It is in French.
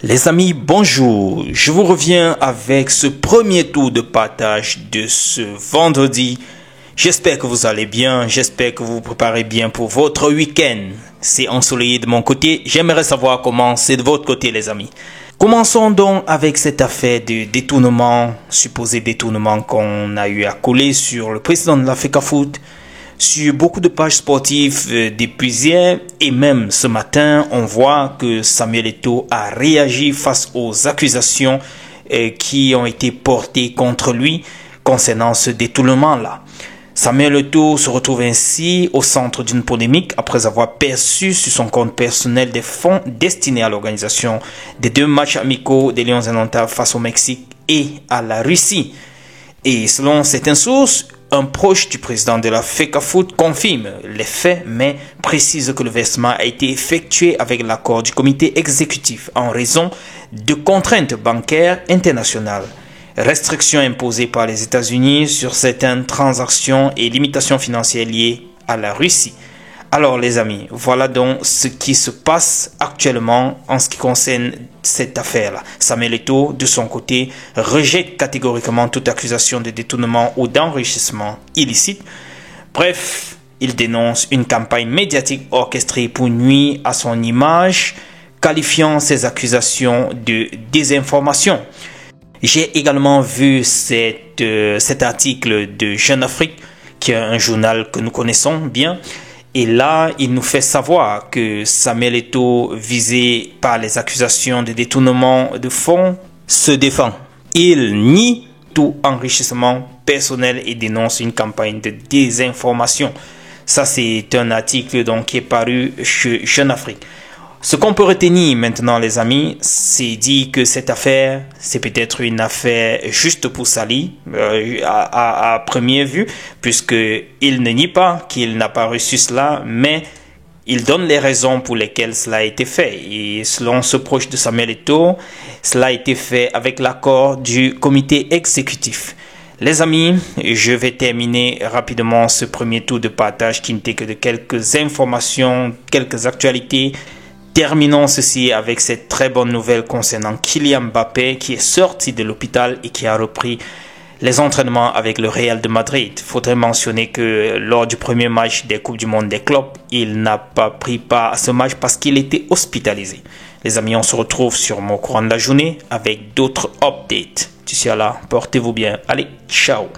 Les amis, bonjour. Je vous reviens avec ce premier tour de partage de ce vendredi. J'espère que vous allez bien. J'espère que vous vous préparez bien pour votre week-end. C'est ensoleillé de mon côté. J'aimerais savoir comment c'est de votre côté, les amis. Commençons donc avec cette affaire de détournement, supposé détournement qu'on a eu à coller sur le président de la FECAFOOT, sur beaucoup de pages sportives depuis hier et même ce matin, on voit que Samuel Eto'o a réagi face aux accusations qui ont été portées contre lui concernant ce détournement-là. Samuel Eto'o se retrouve ainsi au centre d'une polémique après avoir perçu sur son compte personnel des fonds destinés à l'organisation des 2 matchs amicaux des Lions indomptables face au Mexique et à la Russie. Et selon certaines sources, un proche du président de la FECAFOOT confirme les faits, mais précise que le versement a été effectué avec l'accord du comité exécutif en raison de contraintes bancaires internationales, restrictions imposées par les États-Unis sur certaines transactions et limitations financières liées à la Russie. Alors les amis, voilà donc ce qui se passe actuellement en ce qui concerne cette affaire-là. Samuel Eto'o, de son côté, rejette catégoriquement toute accusation de détournement ou d'enrichissement illicite. Bref, il dénonce une campagne médiatique orchestrée pour nuire à son image, qualifiant ces accusations de désinformation. J'ai également vu cet article de Jeune Afrique, qui est un journal que nous connaissons bien. Et là, il nous fait savoir que Samuel Eto'o, visé par les accusations de détournement de fonds, se défend. Il nie tout enrichissement personnel et dénonce une campagne de désinformation. Ça, c'est un article donc, qui est paru chez Jeune Afrique. Ce qu'on peut retenir maintenant, les amis, c'est dire que cette affaire, c'est peut-être une affaire juste pour Sali, à première vue, puisqu'il ne nie pas qu'il n'a pas reçu cela, mais il donne les raisons pour lesquelles cela a été fait. Et selon ce proche de Samuel Eto'o, cela a été fait avec l'accord du comité exécutif. Les amis, je vais terminer rapidement ce premier tour de partage qui n'était que de quelques informations, quelques actualités. Terminons ceci avec cette très bonne nouvelle concernant Kylian Mbappé qui est sorti de l'hôpital et qui a repris les entraînements avec le Real de Madrid. Il faudrait mentionner que lors du premier match des Coupes du Monde des clubs, il n'a pas pris part à ce match parce qu'il était hospitalisé. Les amis, on se retrouve sur mon courant de la journée avec d'autres updates. D'ici là, portez-vous bien. Allez, ciao!